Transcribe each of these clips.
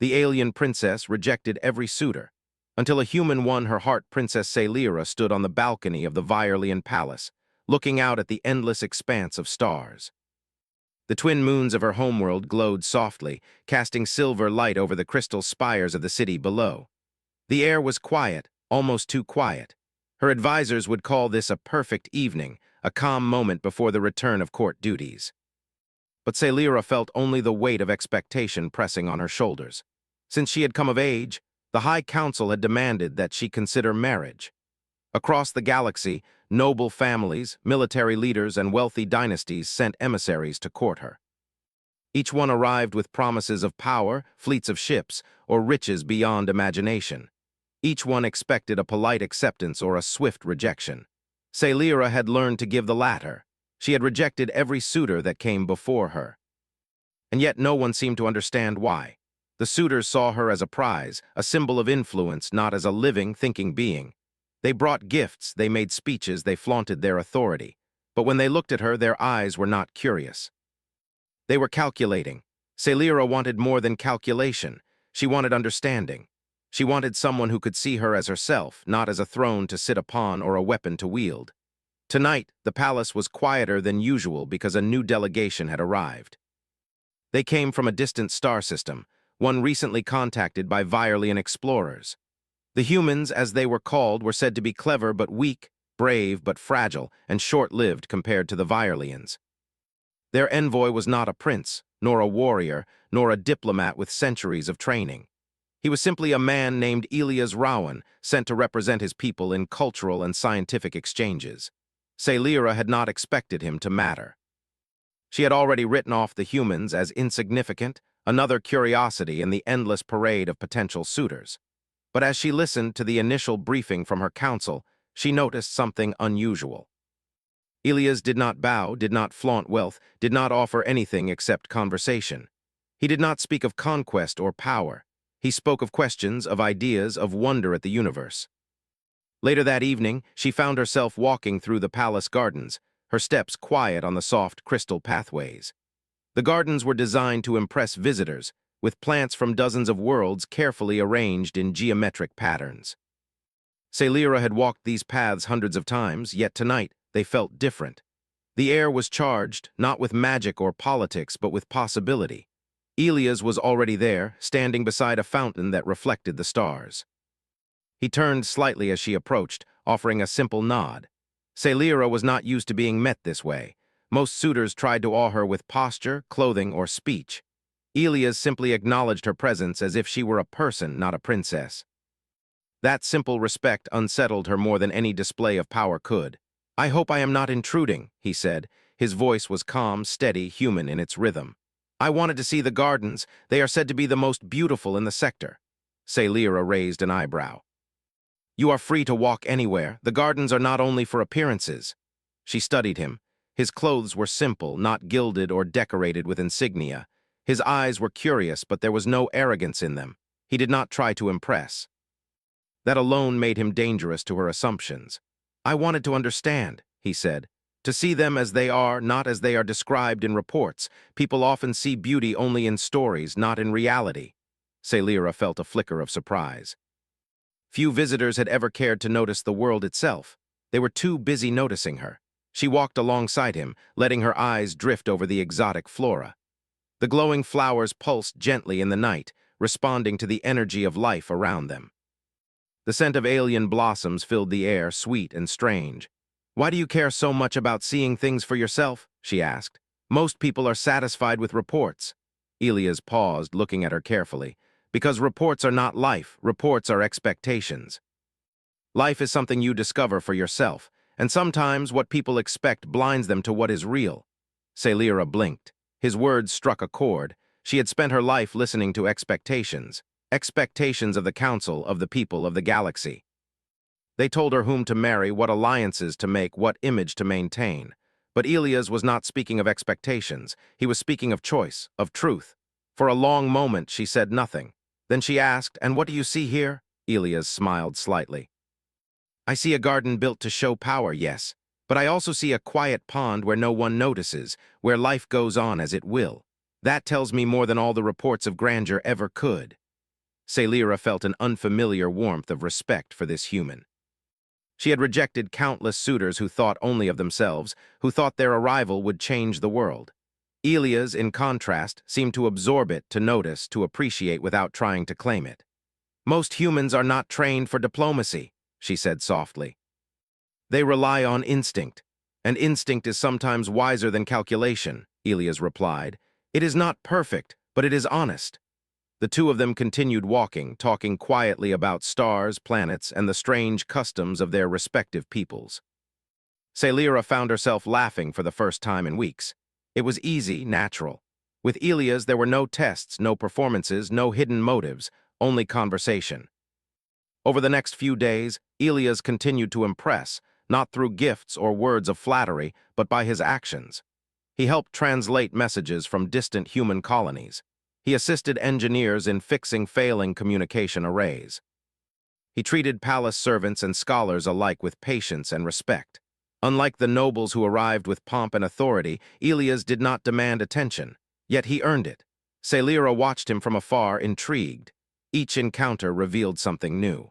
The alien princess rejected every suitor, until a human won her heart. Princess Sailira stood on the balcony of the Viorlian palace, looking out at the endless expanse of stars. The twin moons of her homeworld glowed softly, casting silver light over the crystal spires of the city below. The air was quiet, almost too quiet. Her advisors would call this a perfect evening, a calm moment before the return of court duties. But Sailira felt only the weight of expectation pressing on her shoulders. Since she had come of age, the High Council had demanded that she consider marriage. Across the galaxy, noble families, military leaders, and wealthy dynasties sent emissaries to court her. Each one arrived with promises of power, fleets of ships, or riches beyond imagination. Each one expected a polite acceptance or a swift rejection. Sailira had learned to give the latter. She had rejected every suitor that came before her. And yet no one seemed to understand why. The suitors saw her as a prize, a symbol of influence, not as a living, thinking being. They brought gifts, they made speeches, they flaunted their authority. But when they looked at her, their eyes were not curious. They were calculating. Sailira wanted more than calculation. She wanted understanding. She wanted someone who could see her as herself, not as a throne to sit upon or a weapon to wield. Tonight, the palace was quieter than usual because a new delegation had arrived. They came from a distant star system, one recently contacted by Viorlian explorers. The humans, as they were called, were said to be clever but weak, brave but fragile, and short-lived compared to the Viorlians. Their envoy was not a prince, nor a warrior, nor a diplomat with centuries of training. He was simply a man named Elias Rowan, sent to represent his people in cultural and scientific exchanges. Sailira had not expected him to matter. She had already written off the humans as insignificant, another curiosity in the endless parade of potential suitors. But as she listened to the initial briefing from her council, she noticed something unusual. Elias did not bow, did not flaunt wealth, did not offer anything except conversation. He did not speak of conquest or power. He spoke of questions, of ideas, of wonder at the universe. Later that evening, she found herself walking through the palace gardens, her steps quiet on the soft crystal pathways. The gardens were designed to impress visitors, with plants from dozens of worlds carefully arranged in geometric patterns. Sailira had walked these paths hundreds of times, yet tonight they felt different. The air was charged, not with magic or politics, but with possibility. Elias was already there, standing beside a fountain that reflected the stars. He turned slightly as she approached, offering a simple nod. Sailira was not used to being met this way. Most suitors tried to awe her with posture, clothing, or speech. Elias simply acknowledged her presence as if she were a person, not a princess. That simple respect unsettled her more than any display of power could. "I hope I am not intruding," he said. His voice was calm, steady, human in its rhythm. "I wanted to see the gardens. They are said to be the most beautiful in the sector." Sailira raised an eyebrow. "You are free to walk anywhere. The gardens are not only for appearances." She studied him. His clothes were simple, not gilded or decorated with insignia. His eyes were curious, but there was no arrogance in them. He did not try to impress. That alone made him dangerous to her assumptions. "I wanted to understand," he said. "To see them as they are, not as they are described in reports. People often see beauty only in stories, not in reality." Sailira felt a flicker of surprise. Few visitors had ever cared to notice the world itself. They were too busy noticing her. She walked alongside him, letting her eyes drift over the exotic flora. The glowing flowers pulsed gently in the night, responding to the energy of life around them. The scent of alien blossoms filled the air, sweet and strange. "Why do you care so much about seeing things for yourself?" she asked. "Most people are satisfied with reports." Elias paused, looking at her carefully. "Because reports are not life, reports are expectations. Life is something you discover for yourself, and sometimes what people expect blinds them to what is real." Sailira blinked. His words struck a chord. She had spent her life listening to expectations. Expectations of the council, of the people, of the galaxy. They told her whom to marry, what alliances to make, what image to maintain. But Elias was not speaking of expectations. He was speaking of choice, of truth. For a long moment, she said nothing. Then she asked, "And what do you see here?" Elias smiled slightly. "I see a garden built to show power, yes. But I also see a quiet pond where no one notices, where life goes on as it will. That tells me more than all the reports of grandeur ever could." Sailira felt an unfamiliar warmth of respect for this human. She had rejected countless suitors who thought only of themselves, who thought their arrival would change the world. Elia's, in contrast, seemed to absorb it, to notice, to appreciate without trying to claim it. "Most humans are not trained for diplomacy," she said softly. "They rely on instinct, and instinct is sometimes wiser than calculation," Elias replied. "It is not perfect, but it is honest." The two of them continued walking, talking quietly about stars, planets, and the strange customs of their respective peoples. Sailira found herself laughing for the first time in weeks. It was easy, natural. With Elias, there were no tests, no performances, no hidden motives, only conversation. Over the next few days, Elias continued to impress, not through gifts or words of flattery, but by his actions. He helped translate messages from distant human colonies. He assisted engineers in fixing failing communication arrays. He treated palace servants and scholars alike with patience and respect. Unlike the nobles who arrived with pomp and authority, Elias did not demand attention, yet he earned it. Sailira watched him from afar, intrigued. Each encounter revealed something new.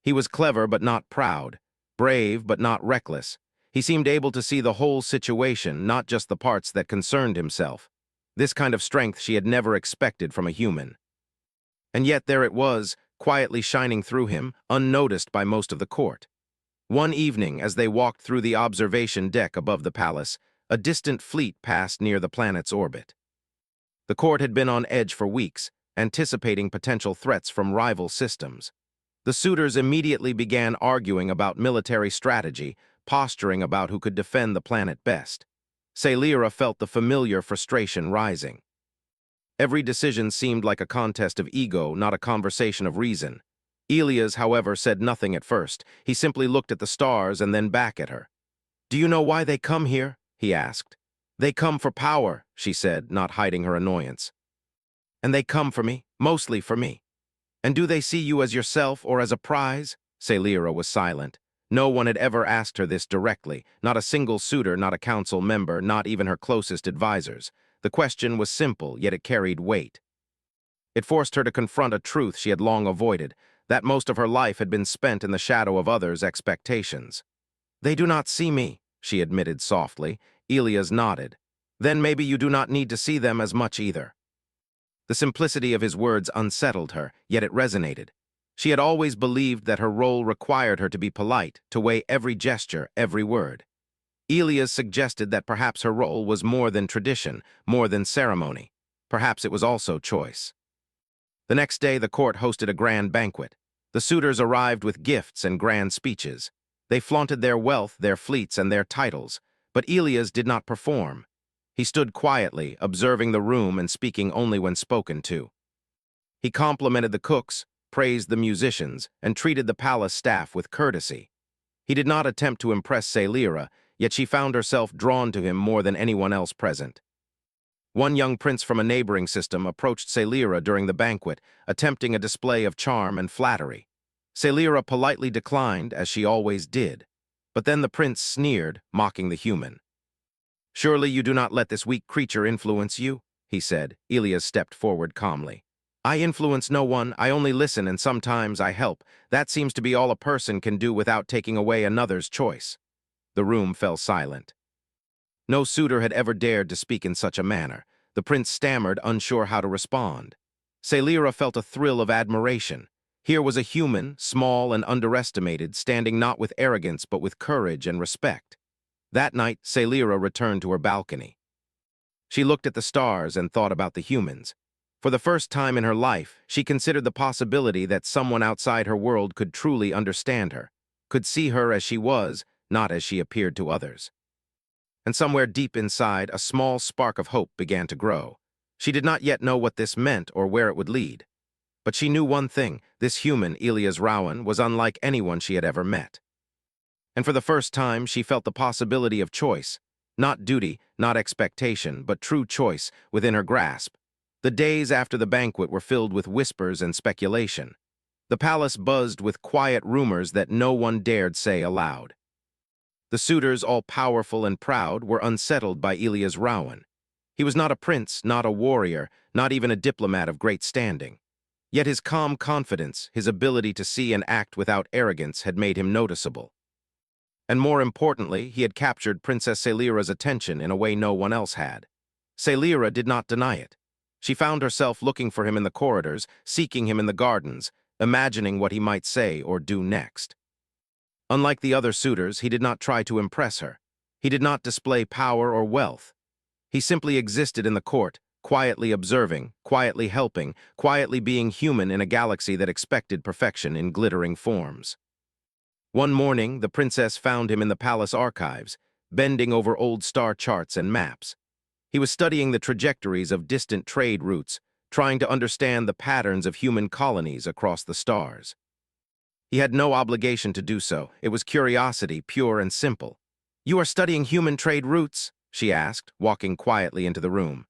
He was clever but not proud, brave but not reckless. He seemed able to see the whole situation, not just the parts that concerned himself. This kind of strength she had never expected from a human. And yet there it was, quietly shining through him, unnoticed by most of the court. One evening, as they walked through the observation deck above the palace, a distant fleet passed near the planet's orbit. The court had been on edge for weeks, anticipating potential threats from rival systems. The suitors immediately began arguing about military strategy, posturing about who could defend the planet best. Sailira felt the familiar frustration rising. Every decision seemed like a contest of ego, not a conversation of reason. Elias, however, said nothing at first. He simply looked at the stars and then back at her. "Do you know why they come here?" he asked. "They come for power," she said, not hiding her annoyance. "And they come for me, mostly for me." "And do they see you as yourself or as a prize?" Sailira was silent. No one had ever asked her this directly, not a single suitor, not a council member, not even her closest advisors. The question was simple, yet it carried weight. It forced her to confront a truth she had long avoided, that most of her life had been spent in the shadow of others' expectations. "They do not see me," she admitted softly. Elias nodded. "Then maybe you do not need to see them as much either." The simplicity of his words unsettled her, yet it resonated. She had always believed that her role required her to be polite, to weigh every gesture, every word. Elias suggested that perhaps her role was more than tradition, more than ceremony. Perhaps it was also choice. The next day, the court hosted a grand banquet. The suitors arrived with gifts and grand speeches. They flaunted their wealth, their fleets, and their titles. But Elias did not perform. He stood quietly, observing the room and speaking only when spoken to. He complimented the cooks, praised the musicians, and treated the palace staff with courtesy. He did not attempt to impress Sailira, yet she found herself drawn to him more than anyone else present. One young prince from a neighboring system approached Sailira during the banquet, attempting a display of charm and flattery. Sailira politely declined, as she always did. But then the prince sneered, mocking the human. "Surely you do not let this weak creature influence you?" he said. Elias stepped forward calmly. "I influence no one, I only listen and sometimes I help. That seems to be all a person can do without taking away another's choice." The room fell silent. No suitor had ever dared to speak in such a manner. The prince stammered, unsure how to respond. Sailira felt a thrill of admiration. Here was a human, small and underestimated, standing not with arrogance but with courage and respect. That night, Sailira returned to her balcony. She looked at the stars and thought about the humans. For the first time in her life, she considered the possibility that someone outside her world could truly understand her, could see her as she was, not as she appeared to others. And somewhere deep inside, a small spark of hope began to grow. She did not yet know what this meant or where it would lead. But she knew one thing: this human, Elias Rowan, was unlike anyone she had ever met. And for the first time, she felt the possibility of choice. Not duty, not expectation, but true choice within her grasp. The days after the banquet were filled with whispers and speculation. The palace buzzed with quiet rumors that no one dared say aloud. The suitors, all powerful and proud, were unsettled by Elias Rowan. He was not a prince, not a warrior, not even a diplomat of great standing. Yet his calm confidence, his ability to see and act without arrogance had made him noticeable. And more importantly, he had captured Princess Sailira's attention in a way no one else had. Sailira did not deny it. She found herself looking for him in the corridors, seeking him in the gardens, imagining what he might say or do next. Unlike the other suitors, he did not try to impress her. He did not display power or wealth. He simply existed in the court, quietly observing, quietly helping, quietly being human in a galaxy that expected perfection in glittering forms. One morning, the princess found him in the palace archives, bending over old star charts and maps. He was studying the trajectories of distant trade routes, trying to understand the patterns of human colonies across the stars. He had no obligation to do so. It was curiosity, pure and simple. "You are studying human trade routes?" she asked, walking quietly into the room.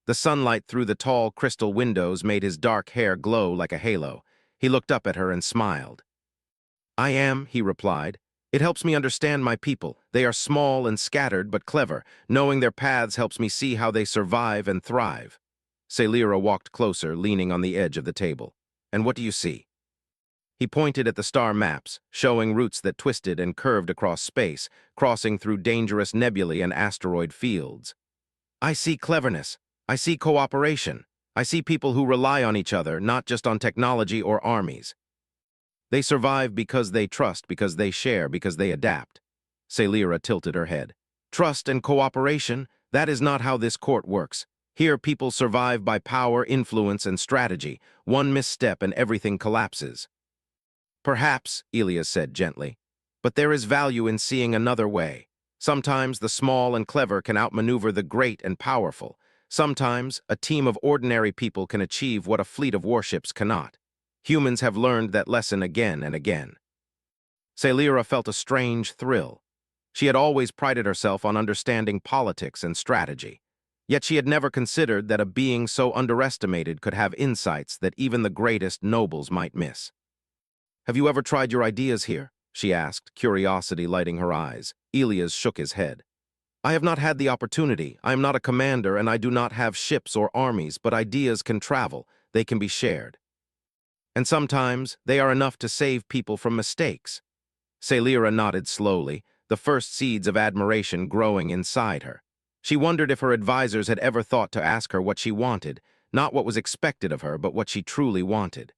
The sunlight through the tall crystal windows made his dark hair glow like a halo. He looked up at her and smiled. "I am," he replied. "It helps me understand my people. They are small and scattered but clever. Knowing their paths helps me see how they survive and thrive." Sailira walked closer, leaning on the edge of the table. "And what do you see?" He pointed at the star maps, showing routes that twisted and curved across space, crossing through dangerous nebulae and asteroid fields. "I see cleverness. I see cooperation. I see people who rely on each other, not just on technology or armies. They survive because they trust, because they share, because they adapt." Sailira tilted her head. "Trust and cooperation, that is not how this court works. Here people survive by power, influence, and strategy. One misstep and everything collapses." "Perhaps," Elias said gently, "but there is value in seeing another way. Sometimes the small and clever can outmaneuver the great and powerful. Sometimes a team of ordinary people can achieve what a fleet of warships cannot. Humans have learned that lesson again and again." Sailira felt a strange thrill. She had always prided herself on understanding politics and strategy. Yet she had never considered that a being so underestimated could have insights that even the greatest nobles might miss. "Have you ever tried your ideas here?" she asked, curiosity lighting her eyes. Elias shook his head. "I have not had the opportunity. I am not a commander and I do not have ships or armies, but ideas can travel. They can be shared. And sometimes they are enough to save people from mistakes." Sailira nodded slowly, the first seeds of admiration growing inside her. She wondered if her advisors had ever thought to ask her what she wanted, not what was expected of her, but what she truly wanted.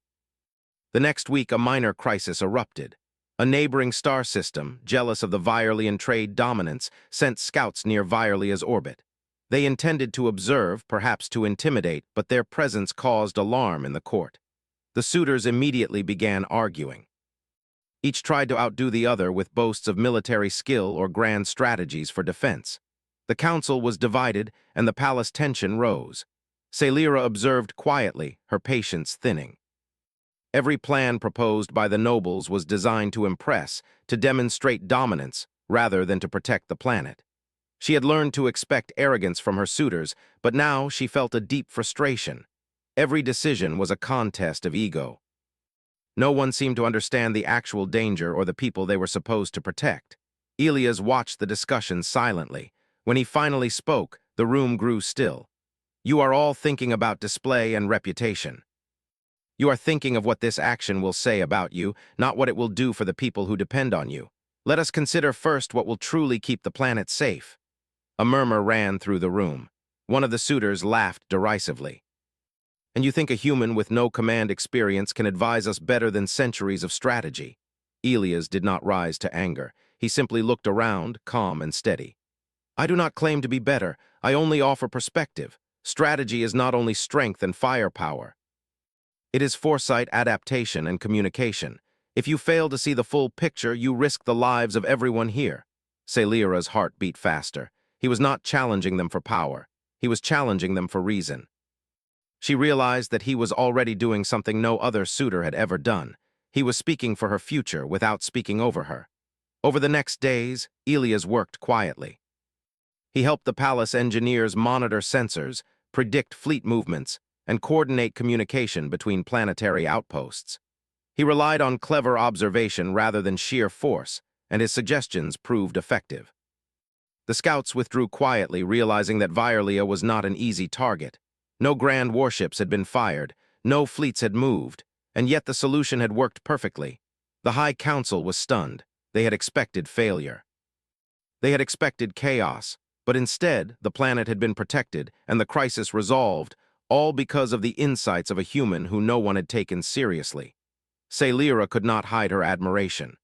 The next week, a minor crisis erupted. A neighboring star system, jealous of the Virelian trade dominance, sent scouts near Virelia's orbit. They intended to observe, perhaps to intimidate, but their presence caused alarm in the court. The suitors immediately began arguing. Each tried to outdo the other with boasts of military skill or grand strategies for defense. The council was divided, and the palace tension rose. Sailira observed quietly, her patience thinning. Every plan proposed by the nobles was designed to impress, to demonstrate dominance, rather than to protect the planet. She had learned to expect arrogance from her suitors, but now she felt a deep frustration. Every decision was a contest of ego. No one seemed to understand the actual danger or the people they were supposed to protect. Elias watched the discussion silently. When he finally spoke, the room grew still. "You are all thinking about display and reputation. You are thinking of what this action will say about you, not what it will do for the people who depend on you. Let us consider first what will truly keep the planet safe." A murmur ran through the room. One of the suitors laughed derisively. "And you think a human with no command experience can advise us better than centuries of strategy?" Elias did not rise to anger. He simply looked around, calm and steady. "I do not claim to be better. I only offer perspective. Strategy is not only strength and firepower. It is foresight, adaptation, and communication. If you fail to see the full picture, you risk the lives of everyone here." Sailira's heart beat faster. He was not challenging them for power. He was challenging them for reason. She realized that he was already doing something no other suitor had ever done. He was speaking for her future without speaking over her. Over the next days, Elias worked quietly. He helped the palace engineers monitor sensors, predict fleet movements, and coordinate communication between planetary outposts. He relied on clever observation rather than sheer force, and his suggestions proved effective. The scouts withdrew quietly, realizing that Virelia was not an easy target. No grand warships had been fired, No fleets had moved, and yet the solution had worked perfectly. The High Council was stunned. They had expected failure. They had expected chaos, but instead, the planet had been protected and the crisis resolved, all because of the insights of a human who no one had taken seriously. Celira could not hide her admiration.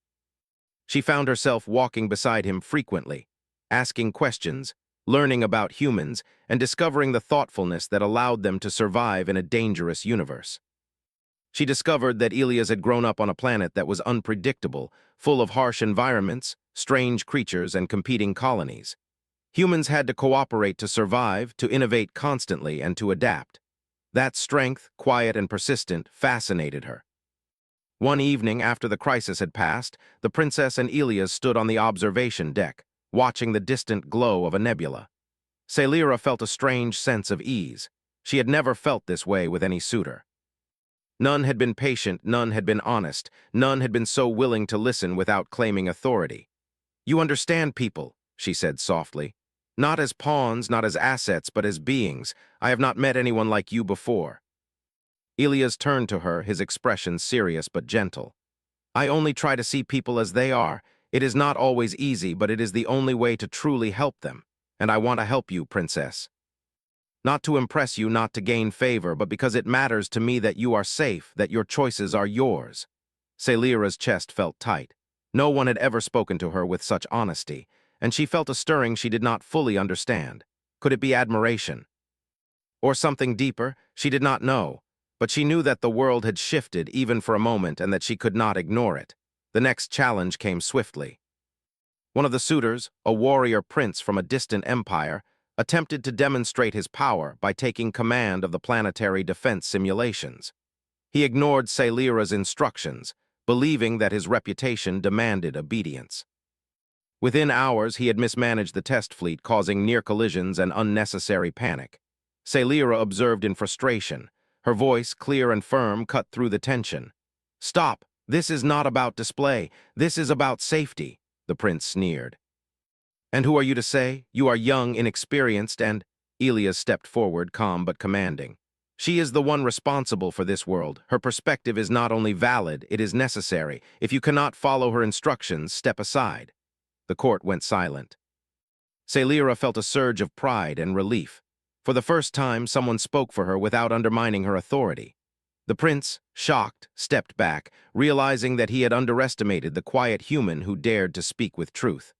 She found herself walking beside him frequently, asking questions, learning about humans, and discovering the thoughtfulness that allowed them to survive in a dangerous universe. She discovered that Elias had grown up on a planet that was unpredictable, full of harsh environments, strange creatures, and competing colonies. Humans had to cooperate to survive, to innovate constantly, and to adapt. That strength, quiet and persistent, fascinated her. One evening after the crisis had passed, the princess and Elias stood on the observation deck, watching the distant glow of a nebula. Celira felt a strange sense of ease. She had never felt this way with any suitor. None had been patient, none had been honest, none had been so willing to listen without claiming authority. "You understand people," she said softly. "Not as pawns, not as assets, but as beings. I have not met anyone like you before." Elias turned to her, his expression serious but gentle. "I only try to see people as they are. It is not always easy, but it is the only way to truly help them. And I want to help you, princess. Not to impress you, not to gain favor, but because it matters to me that you are safe, that your choices are yours." Celira's chest felt tight. No one had ever spoken to her with such honesty, and she felt a stirring she did not fully understand. Could it be admiration? Or something deeper? She did not know. But she knew that the world had shifted even for a moment and that she could not ignore it. The next challenge came swiftly. One of the suitors, a warrior prince from a distant empire, attempted to demonstrate his power by taking command of the planetary defense simulations. He ignored Celira's instructions, believing that his reputation demanded obedience. Within hours, he had mismanaged the test fleet, causing near collisions and unnecessary panic. Celira observed in frustration. Her voice, clear and firm, cut through the tension. "Stop! This is not about display. This is about safety," the prince sneered. "And who are you to say? You are young, inexperienced, and—" Elias stepped forward, calm but commanding. "She is the one responsible for this world. Her perspective is not only valid, it is necessary. If you cannot follow her instructions, step aside." The court went silent. Celira felt a surge of pride and relief. For the first time, someone spoke for her without undermining her authority. The prince, shocked, stepped back, realizing that he had underestimated the quiet human who dared to speak with truth.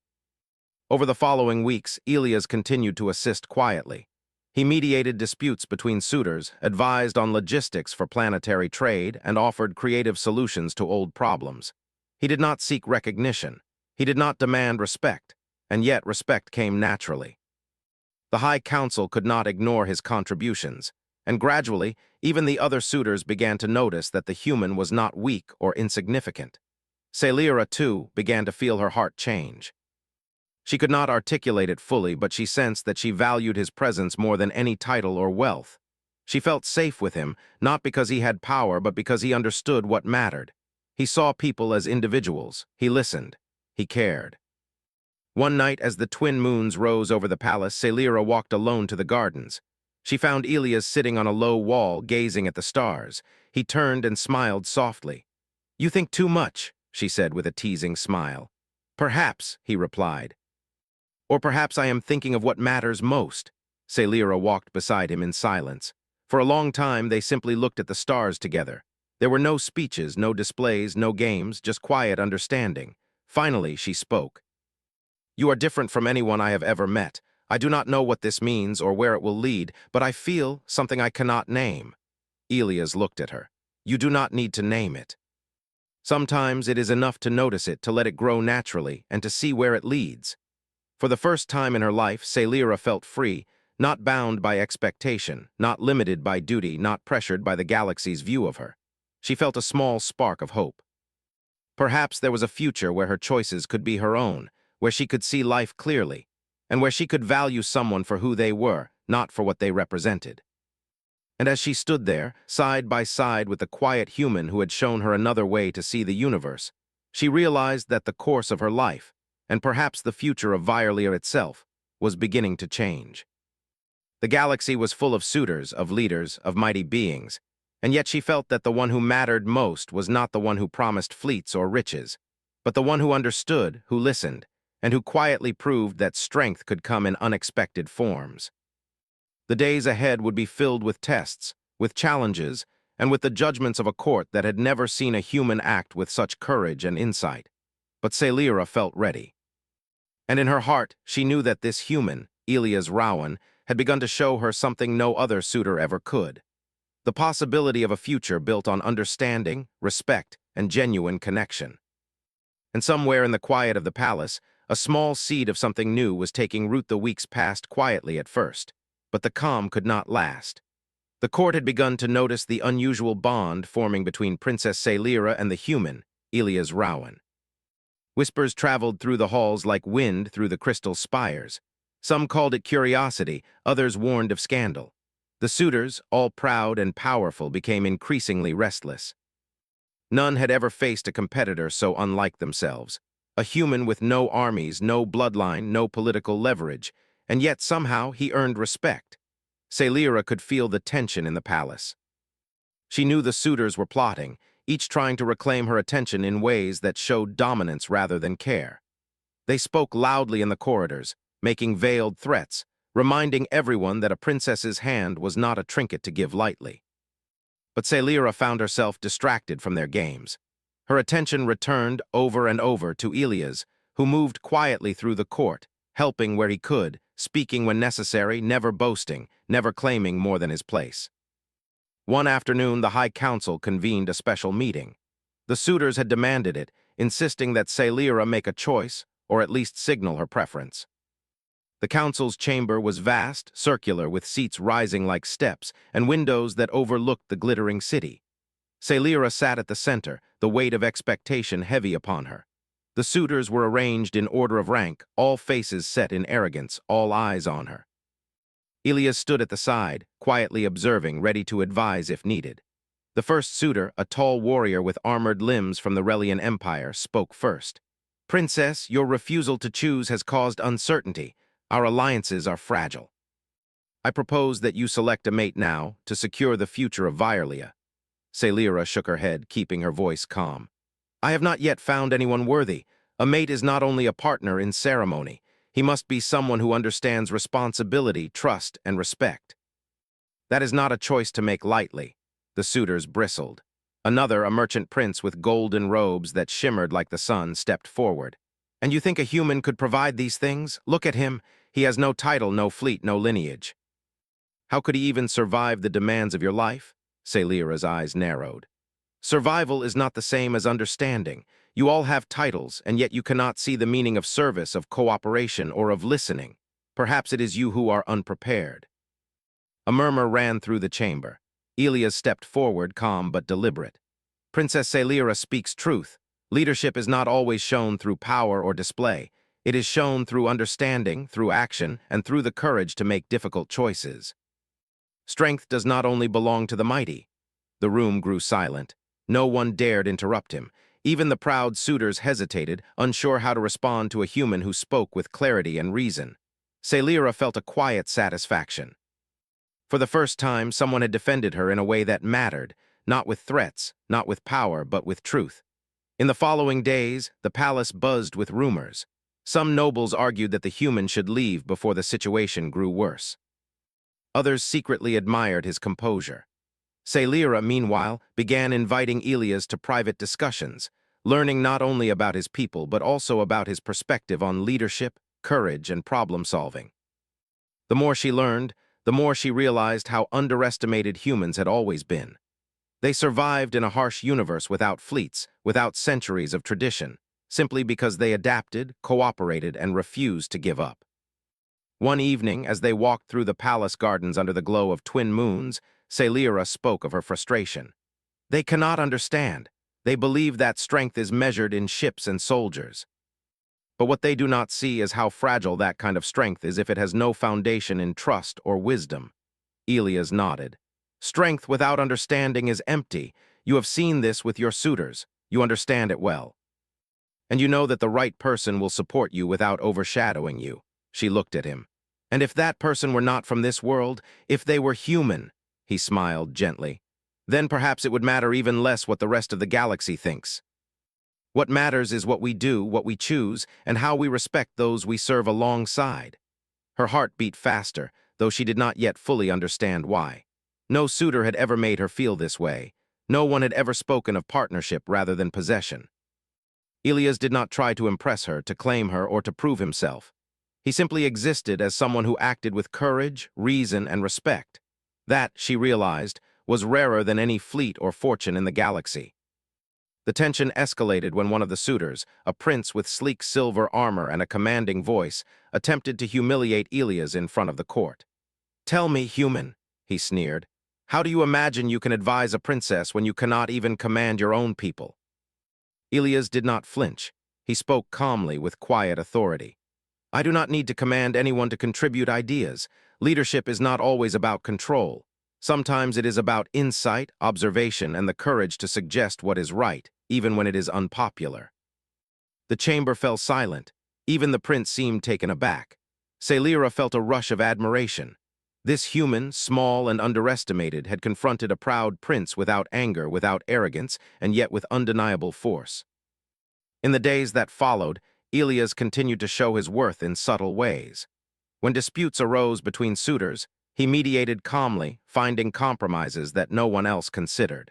Over the following weeks, Elias continued to assist quietly. He mediated disputes between suitors, advised on logistics for planetary trade, and offered creative solutions to old problems. He did not seek recognition. He did not demand respect, and yet respect came naturally. The High Council could not ignore his contributions, and gradually, even the other suitors began to notice that the human was not weak or insignificant. Celira, too, began to feel her heart change. She could not articulate it fully, but she sensed that she valued his presence more than any title or wealth. She felt safe with him, not because he had power, but because he understood what mattered. He saw people as individuals. He listened. He cared. One night, as the twin moons rose over the palace, Celira walked alone to the gardens. She found Elias sitting on a low wall, gazing at the stars. He turned and smiled softly. "You think too much," she said with a teasing smile. "Perhaps," he replied. "Or perhaps I am thinking of what matters most." Celira walked beside him in silence. For a long time, they simply looked at the stars together. There were no speeches, no displays, no games, just quiet understanding. Finally, she spoke. "You are different from anyone I have ever met. I do not know what this means or where it will lead, but I feel something I cannot name." Elias looked at her. "You do not need to name it. Sometimes it is enough to notice it, to let it grow naturally, and to see where it leads." For the first time in her life, Celira felt free, not bound by expectation, not limited by duty, not pressured by the galaxy's view of her. She felt a small spark of hope. Perhaps there was a future where her choices could be her own, where she could see life clearly, and where she could value someone for who they were, not for what they represented. And as she stood there, side by side with the quiet human who had shown her another way to see the universe, she realized that the course of her life, and perhaps the future of Violia itself, was beginning to change. The galaxy was full of suitors, of leaders, of mighty beings, And yet she felt that the one who mattered most was not the one who promised fleets or riches, but the one who understood, who listened, and who quietly proved that strength could come in unexpected forms. The days ahead would be filled with tests, with challenges, and with the judgments of a court that had never seen a human act with such courage and insight. But Sailira felt ready. And in her heart, she knew that this human, Elias Rowan, had begun to show her something no other suitor ever could. The possibility of a future built on understanding, respect, and genuine connection. And somewhere in the quiet of the palace, a small seed of something new was taking root. The weeks passed quietly at first, but the calm could not last. The court had begun to notice the unusual bond forming between Princess Sailira and the human, Elias Rowan. Whispers traveled through the halls like wind through the crystal spires. Some called it curiosity, others warned of scandal. The suitors, all proud and powerful, became increasingly restless. None had ever faced a competitor so unlike themselves, a human with no armies, no bloodline, no political leverage, and yet somehow he earned respect. Sailira could feel the tension in the palace. She knew the suitors were plotting, each trying to reclaim her attention in ways that showed dominance rather than care. They spoke loudly in the corridors, making veiled threats, reminding everyone that a princess's hand was not a trinket to give lightly. But Sailira found herself distracted from their games. Her attention returned over and over to Elias, who moved quietly through the court, helping where he could, speaking when necessary, never boasting, never claiming more than his place. One afternoon, the High Council convened a special meeting. The suitors had demanded it, insisting that Sailira make a choice, or at least signal her preference. The council's chamber was vast, circular, with seats rising like steps and windows that overlooked the glittering city. Sailira sat at the center, the weight of expectation heavy upon her. The suitors were arranged in order of rank, all faces set in arrogance, all eyes on her. Elias stood at the side, quietly observing, ready to advise if needed. The first suitor, a tall warrior with armored limbs from the Relian Empire, spoke first. "Princess, your refusal to choose has caused uncertainty. Our alliances are fragile. I propose that you select a mate now to secure the future of Violia." Sailira shook her head, keeping her voice calm. "I have not yet found anyone worthy. A mate is not only a partner in ceremony. He must be someone who understands responsibility, trust, and respect." "That is not a choice to make lightly." The suitors bristled. Another, a merchant prince with golden robes that shimmered like the sun, stepped forward. "And you think a human could provide these things? Look at him. He has no title, no fleet, no lineage." "How could he even survive the demands of your life?" Sailira's eyes narrowed. "Survival is not the same as understanding. You all have titles, and yet you cannot see the meaning of service, of cooperation, or of listening. Perhaps it is you who are unprepared." A murmur ran through the chamber. Elias stepped forward, calm but deliberate. "Princess Sailira speaks truth. Leadership is not always shown through power or display. It is shown through understanding, through action, and through the courage to make difficult choices. Strength does not only belong to the mighty." The room grew silent. No one dared interrupt him. Even the proud suitors hesitated, unsure how to respond to a human who spoke with clarity and reason. Sailira felt a quiet satisfaction. For the first time, someone had defended her in a way that mattered, not with threats, not with power, but with truth. In the following days, the palace buzzed with rumors. Some nobles argued that the human should leave before the situation grew worse. Others secretly admired his composure. Sailira, meanwhile, began inviting Elias to private discussions, learning not only about his people but also about his perspective on leadership, courage, and problem-solving. The more she learned, the more she realized how underestimated humans had always been. They survived in a harsh universe without fleets, without centuries of tradition, simply because they adapted, cooperated, and refused to give up. One evening, as they walked through the palace gardens under the glow of twin moons, Sailira spoke of her frustration. "They cannot understand. They believe that strength is measured in ships and soldiers. But what they do not see is how fragile that kind of strength is if it has no foundation in trust or wisdom." Elias nodded. "Strength without understanding is empty. You have seen this with your suitors. You understand it well. And you know that the right person will support you without overshadowing you." She looked at him. "And if that person were not from this world, if they were human," he smiled gently, Then perhaps it would matter even less what the rest of the galaxy thinks. What matters is what we do, what we choose, and how we respect those we serve alongside. Her heart beat faster, though she did not yet fully understand why. No suitor had ever made her feel this way. No one had ever spoken of partnership rather than possession. Ilias did not try to impress her, to claim her, or to prove himself. He simply existed as someone who acted with courage, reason, and respect. That, she realized, was rarer than any fleet or fortune in the galaxy. The tension escalated when one of the suitors, a prince with sleek silver armor and a commanding voice, attempted to humiliate Ilias in front of the court. "Tell me, human," he sneered, "how do you imagine you can advise a princess when you cannot even command your own people?" Ilias did not flinch. He spoke calmly with quiet authority. "I do not need to command anyone to contribute ideas. Leadership is not always about control. Sometimes it is about insight, observation, and the courage to suggest what is right, even when it is unpopular." The chamber fell silent. Even the prince seemed taken aback. Celira felt a rush of admiration. This human, small and underestimated, had confronted a proud prince without anger, without arrogance, and yet with undeniable force. In the days that followed, Ilias continued to show his worth in subtle ways. When disputes arose between suitors, he mediated calmly, finding compromises that no one else considered.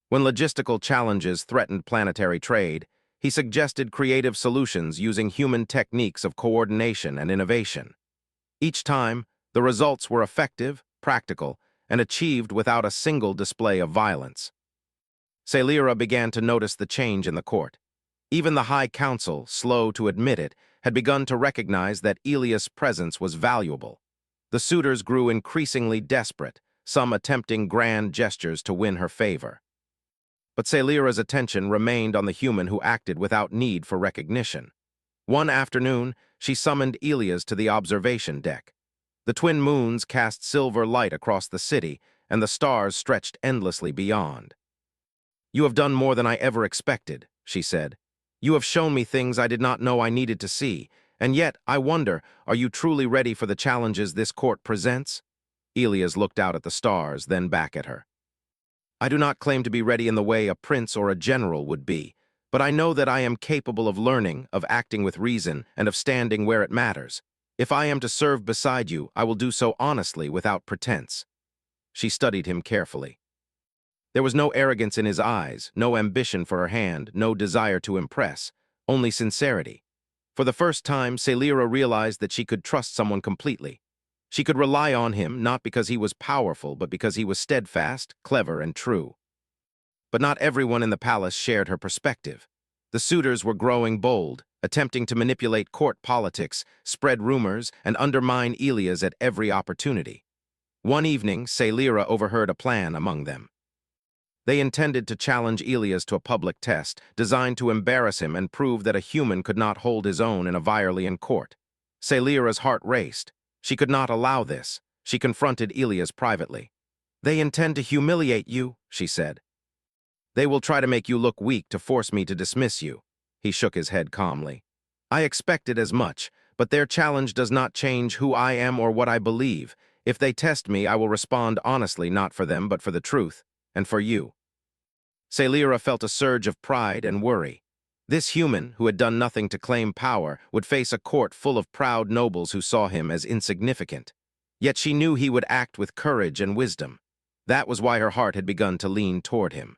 When logistical challenges threatened planetary trade, he suggested creative solutions using human techniques of coordination and innovation. Each time, the results were effective, practical, and achieved without a single display of violence. Celira began to notice the change in the court. Even the High Council, slow to admit it, had begun to recognize that Ilias' presence was valuable. The suitors grew increasingly desperate, some attempting grand gestures to win her favor. But Celira's attention remained on the human who acted without need for recognition. One afternoon, she summoned Ilias to the observation deck. The twin moons cast silver light across the city, and the stars stretched endlessly beyond. "You have done more than I ever expected," she said. "You have shown me things I did not know I needed to see, and yet, I wonder, are you truly ready for the challenges this court presents?" Ilias looked out at the stars, then back at her. "I do not claim to be ready in the way a prince or a general would be, but I know that I am capable of learning, of acting with reason, and of standing where it matters. If I am to serve beside you, I will do so honestly, without pretense." She studied him carefully. There was no arrogance in his eyes, no ambition for her hand, no desire to impress, only sincerity. For the first time, Celira realized that she could trust someone completely. She could rely on him not because he was powerful, but because he was steadfast, clever, and true. But not everyone in the palace shared her perspective. The suitors were growing bold, attempting to manipulate court politics, spread rumors, and undermine Ilias at every opportunity. One evening, Celira overheard a plan among them. They intended to challenge Ilias to a public test, designed to embarrass him and prove that a human could not hold his own in a Virelian court. Celira's heart raced. She could not allow this. She confronted Ilias privately. "They intend to humiliate you," she said. "They will try to make you look weak to force me to dismiss you." He shook his head calmly. "I expected as much, but their challenge does not change who I am or what I believe. If they test me, I will respond honestly, not for them, but for the truth, and for you." Celira felt a surge of pride and worry. This human, who had done nothing to claim power, would face a court full of proud nobles who saw him as insignificant. Yet she knew he would act with courage and wisdom. That was why her heart had begun to lean toward him.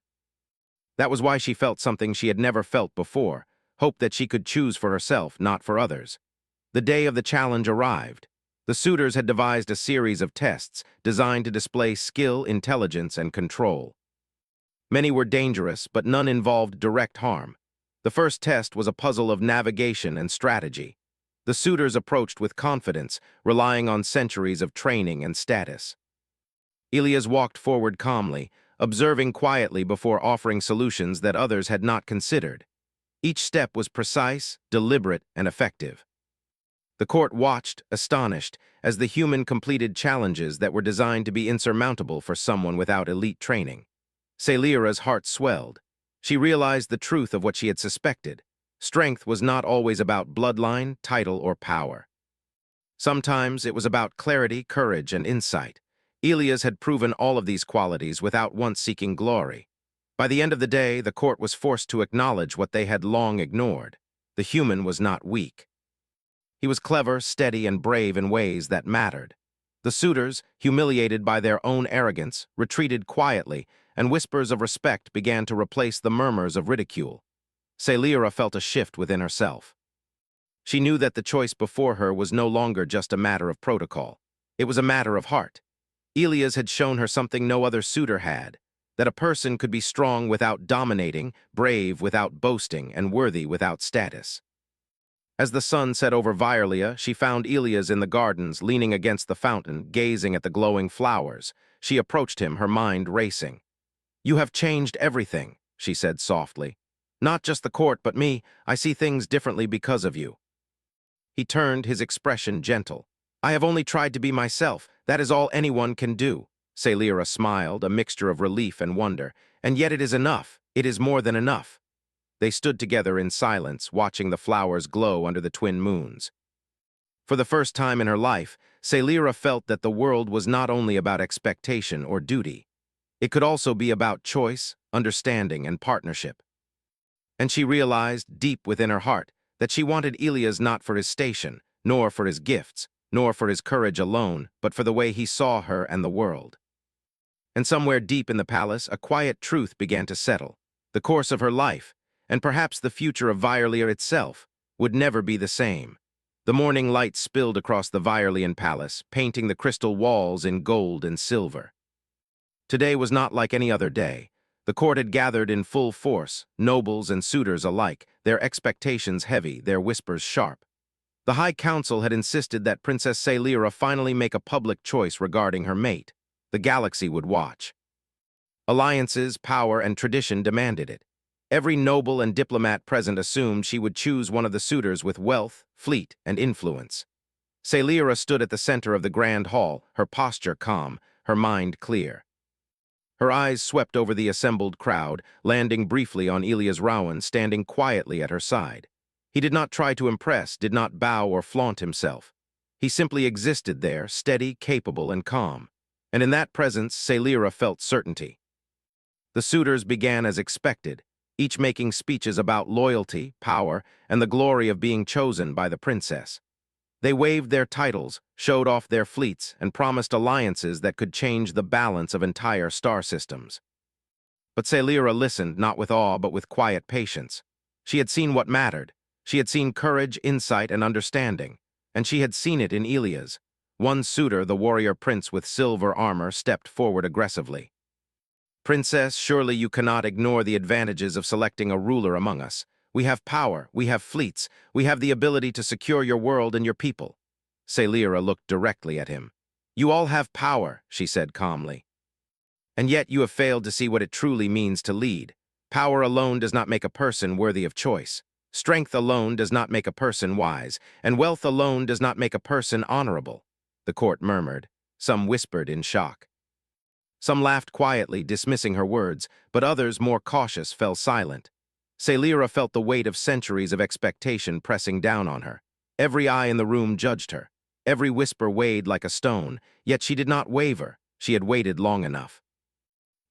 That was why she felt something she had never felt before, hope that she could choose for herself, not for others. The day of the challenge arrived. The suitors had devised a series of tests designed to display skill, intelligence, and control. Many were dangerous, but none involved direct harm. The first test was a puzzle of navigation and strategy. The suitors approached with confidence, relying on centuries of training and status. Ilias walked forward calmly, observing quietly before offering solutions that others had not considered. Each step was precise, deliberate, and effective. The court watched, astonished, as the human completed challenges that were designed to be insurmountable for someone without elite training. Celira's heart swelled. She realized the truth of what she had suspected. Strength was not always about bloodline, title, or power. Sometimes it was about clarity, courage, and insight. Elias had proven all of these qualities without once seeking glory. By the end of the day, the court was forced to acknowledge what they had long ignored. The human was not weak. He was clever, steady, and brave in ways that mattered. The suitors, humiliated by their own arrogance, retreated quietly, and whispers of respect began to replace the murmurs of ridicule. Sailira felt a shift within herself. She knew that the choice before her was no longer just a matter of protocol. It was a matter of heart. Elias had shown her something no other suitor had, that a person could be strong without dominating, brave without boasting, and worthy without status. As the sun set over Violia, she found Elias in the gardens, leaning against the fountain, gazing at the glowing flowers. She approached him, her mind racing. "You have changed everything," she said softly. "Not just the court, but me. I see things differently because of you." He turned, his expression gentle. "I have only tried to be myself. That is all anyone can do." Sailira smiled, a mixture of relief and wonder. "And yet it is enough. It is more than enough." They stood together in silence, watching the flowers glow under the twin moons. For the first time in her life, Sailira felt that the world was not only about expectation or duty. It could also be about choice, understanding, and partnership. And she realized, deep within her heart, that she wanted Elias not for his station, nor for his gifts, nor for his courage alone, but for the way he saw her and the world. And somewhere deep in the palace, a quiet truth began to settle. The course of her life, and perhaps the future of Violia itself, would never be the same. The morning light spilled across the Violian palace, painting the crystal walls in gold and silver. Today was not like any other day. The court had gathered in full force, nobles and suitors alike, their expectations heavy, their whispers sharp. The High Council had insisted that Princess Sailira finally make a public choice regarding her mate. The galaxy would watch. Alliances, power, and tradition demanded it. Every noble and diplomat present assumed she would choose one of the suitors with wealth, fleet, and influence. Sailira stood at the center of the grand hall, her posture calm, her mind clear. Her eyes swept over the assembled crowd, landing briefly on Elias Rowan standing quietly at her side. He did not try to impress, did not bow or flaunt himself. He simply existed there, steady, capable, and calm. And in that presence, Sailira felt certainty. The suitors began as expected, each making speeches about loyalty, power, and the glory of being chosen by the princess. They waved their titles, showed off their fleets, and promised alliances that could change the balance of entire star systems. But Sailira listened, not with awe, but with quiet patience. She had seen what mattered. She had seen courage, insight, and understanding. And she had seen it in Elias. One suitor, the warrior prince with silver armor, stepped forward aggressively. "Princess, surely you cannot ignore the advantages of selecting a ruler among us. We have power, we have fleets, we have the ability to secure your world and your people." Sailira looked directly at him. "You all have power," she said calmly. "And yet you have failed to see what it truly means to lead. Power alone does not make a person worthy of choice. Strength alone does not make a person wise, and wealth alone does not make a person honorable." The court murmured. Some whispered in shock. Some laughed quietly, dismissing her words, but others, more cautious, fell silent. Sailira felt the weight of centuries of expectation pressing down on her. Every eye in the room judged her. Every whisper weighed like a stone, yet she did not waver. She had waited long enough.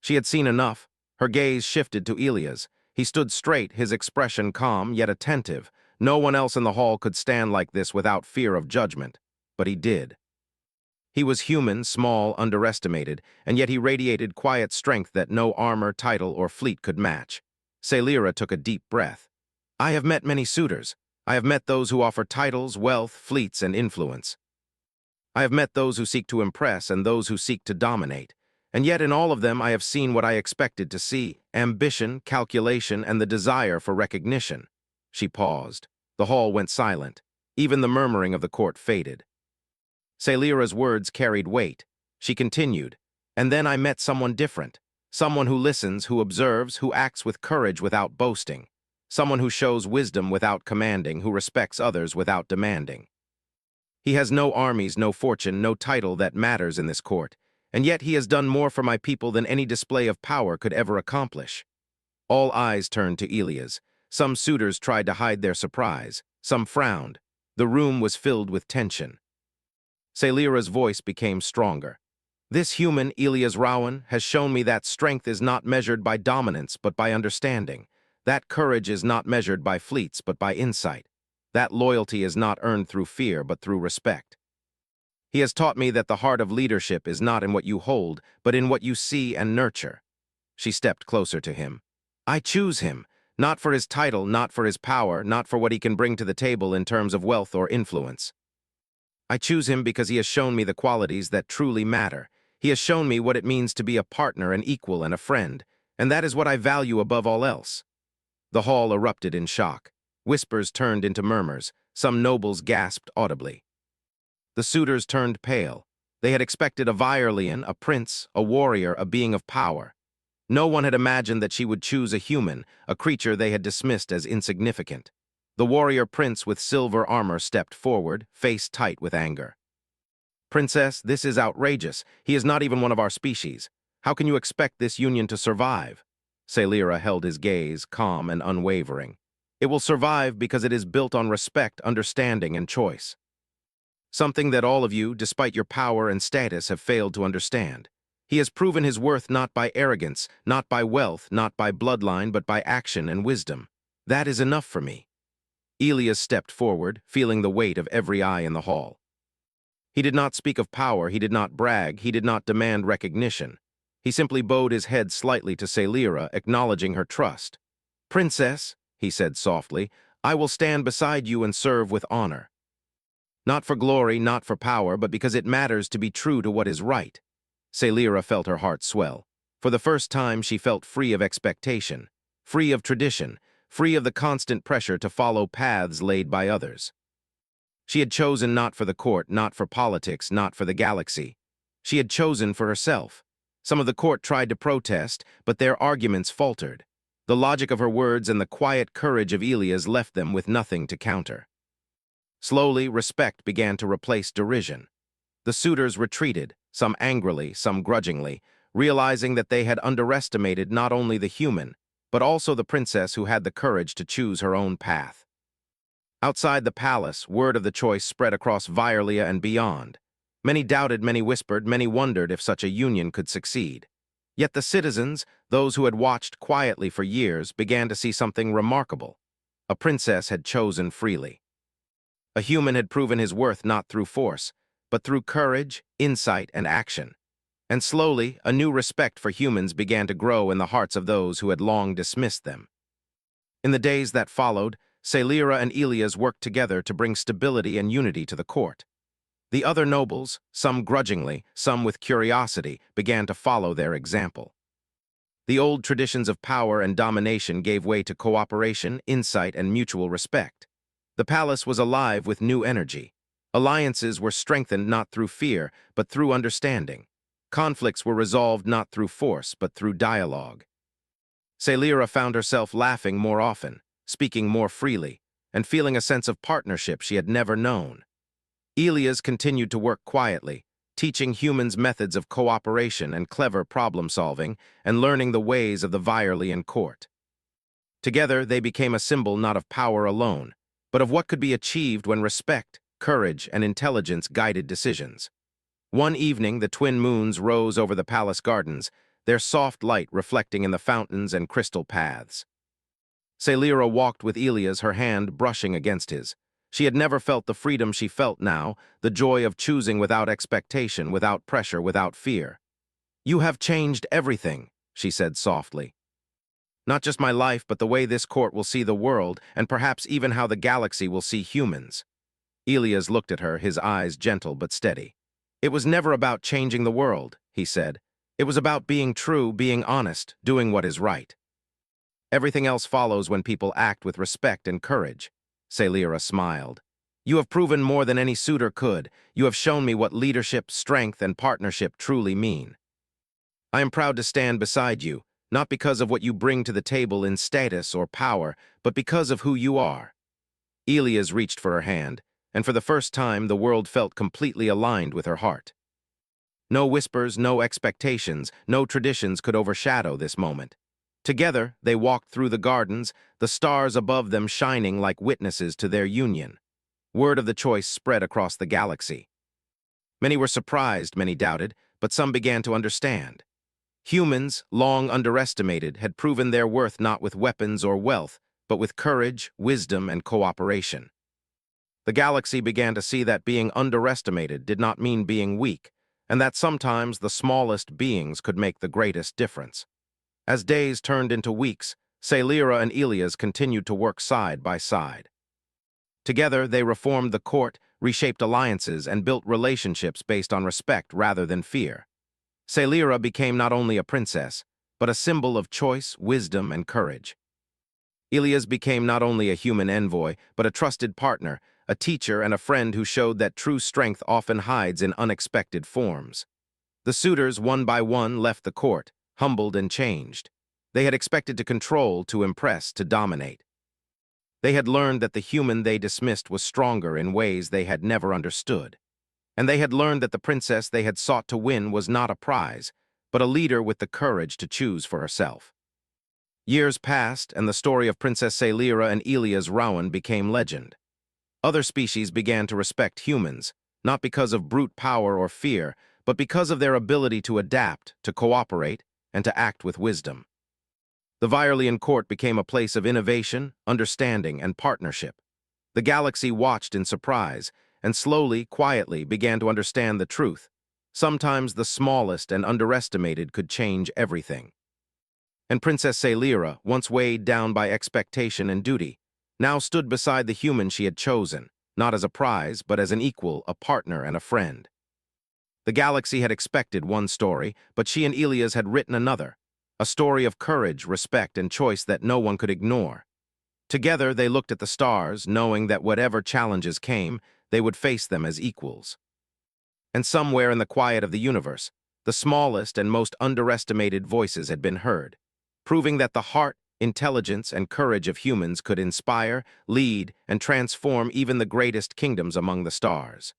She had seen enough. Her gaze shifted to Elias. He stood straight, his expression calm, yet attentive. No one else in the hall could stand like this without fear of judgment. But he did. He was human, small, underestimated, and yet he radiated quiet strength that no armor, title, or fleet could match. Sailira took a deep breath. "I have met many suitors. I have met those who offer titles, wealth, fleets, and influence. I have met those who seek to impress and those who seek to dominate. And yet in all of them I have seen what I expected to see: ambition, calculation, and the desire for recognition." She paused. The hall went silent. Even the murmuring of the court faded. Sailira's words carried weight. She continued, "And then I met someone different. Someone who listens, who observes, who acts with courage without boasting. Someone who shows wisdom without commanding, who respects others without demanding. He has no armies, no fortune, no title that matters in this court, and yet he has done more for my people than any display of power could ever accomplish." All eyes turned to Elias. Some suitors tried to hide their surprise. Some frowned. The room was filled with tension. Sailira's voice became stronger. This human, Elias Rowan, has shown me that strength is not measured by dominance but by understanding. That courage is not measured by fleets but by insight. That loyalty is not earned through fear but through respect. He has taught me that the heart of leadership is not in what you hold, but in what you see and nurture. She stepped closer to him. I choose him, not for his title, not for his power, not for what he can bring to the table in terms of wealth or influence. I choose him because he has shown me the qualities that truly matter. He has shown me what it means to be a partner, an equal, and a friend, and that is what I value above all else. The hall erupted in shock. Whispers turned into murmurs. Some nobles gasped audibly. The suitors turned pale. They had expected a Virelian, a prince, a warrior, a being of power. No one had imagined that she would choose a human, a creature they had dismissed as insignificant. The warrior prince with silver armor stepped forward, face tight with anger. Princess, this is outrageous. He is not even one of our species. How can you expect this union to survive? Sailira held his gaze, calm and unwavering. It will survive because it is built on respect, understanding, and choice. Something that all of you, despite your power and status, have failed to understand. He has proven his worth not by arrogance, not by wealth, not by bloodline, but by action and wisdom. That is enough for me. Elias stepped forward, feeling the weight of every eye in the hall. He did not speak of power, he did not brag, he did not demand recognition. He simply bowed his head slightly to Sailira, acknowledging her trust. Princess, he said softly, I will stand beside you and serve with honor. Not for glory, not for power, but because it matters to be true to what is right. Sailira felt her heart swell. For the first time, she felt free of expectation, free of tradition, free of the constant pressure to follow paths laid by others. She had chosen not for the court, not for politics, not for the galaxy. She had chosen for herself. Some of the court tried to protest, but their arguments faltered. The logic of her words and the quiet courage of Elias left them with nothing to counter. Slowly, respect began to replace derision. The suitors retreated, some angrily, some grudgingly, realizing that they had underestimated not only the human, but also the princess who had the courage to choose her own path. Outside the palace, word of the choice spread across Virelia and beyond. Many doubted, many whispered, many wondered if such a union could succeed. Yet the citizens, those who had watched quietly for years, began to see something remarkable. A princess had chosen freely. A human had proven his worth not through force, but through courage, insight, and action. And slowly, a new respect for humans began to grow in the hearts of those who had long dismissed them. In the days that followed, Sailira and Elias worked together to bring stability and unity to the court. The other nobles, some grudgingly, some with curiosity, began to follow their example. The old traditions of power and domination gave way to cooperation, insight, and mutual respect. The palace was alive with new energy. Alliances were strengthened not through fear, but through understanding. Conflicts were resolved not through force, but through dialogue. Sailira found herself laughing more often, speaking more freely, and feeling a sense of partnership she had never known. Elias continued to work quietly, teaching humans methods of cooperation and clever problem-solving, and learning the ways of the Virelian court. Together, they became a symbol not of power alone, but of what could be achieved when respect, courage, and intelligence guided decisions. One evening, the twin moons rose over the palace gardens, their soft light reflecting in the fountains and crystal paths. Sailira walked with Elias, her hand brushing against his. She had never felt the freedom she felt now, the joy of choosing without expectation, without pressure, without fear. You have changed everything, she said softly. Not just my life, but the way this court will see the world, and perhaps even how the galaxy will see humans. Elias looked at her, his eyes gentle but steady. It was never about changing the world, he said. It was about being true, being honest, doing what is right. Everything else follows when people act with respect and courage. Sailira smiled. You have proven more than any suitor could. You have shown me what leadership, strength, and partnership truly mean. I am proud to stand beside you, not because of what you bring to the table in status or power, but because of who you are. Elias reached for her hand, and for the first time the world felt completely aligned with her heart. No whispers, no expectations, no traditions could overshadow this moment. Together, they walked through the gardens, the stars above them shining like witnesses to their union. Word of the choice spread across the galaxy. Many were surprised, many doubted, but some began to understand. Humans, long underestimated, had proven their worth not with weapons or wealth, but with courage, wisdom, and cooperation. The galaxy began to see that being underestimated did not mean being weak, and that sometimes the smallest beings could make the greatest difference. As days turned into weeks, Sailira and Elias continued to work side by side. Together, they reformed the court, reshaped alliances, and built relationships based on respect rather than fear. Sailira became not only a princess, but a symbol of choice, wisdom, and courage. Elias became not only a human envoy, but a trusted partner, a teacher, and a friend who showed that true strength often hides in unexpected forms. The suitors, one by one, left the court, humbled and changed. They had expected to control, to impress, to dominate. They had learned that the human they dismissed was stronger in ways they had never understood. And they had learned that the princess they had sought to win was not a prize, but a leader with the courage to choose for herself. Years passed, and the story of Princess Sailira and Elias Rowan became legend. Other species began to respect humans, not because of brute power or fear, but because of their ability to adapt, to cooperate, and to act with wisdom. The Virelian court became a place of innovation, understanding, and partnership. The galaxy watched in surprise, and slowly, quietly, began to understand the truth. Sometimes the smallest and underestimated could change everything. And Princess Sailira, once weighed down by expectation and duty, now stood beside the human she had chosen, not as a prize, but as an equal, a partner, and a friend. The galaxy had expected one story, but she and Elias had written another, a story of courage, respect, and choice that no one could ignore. Together, they looked at the stars, knowing that whatever challenges came, they would face them as equals. And somewhere in the quiet of the universe, the smallest and most underestimated voices had been heard, proving that the heart, intelligence, and courage of humans could inspire, lead, and transform even the greatest kingdoms among the stars.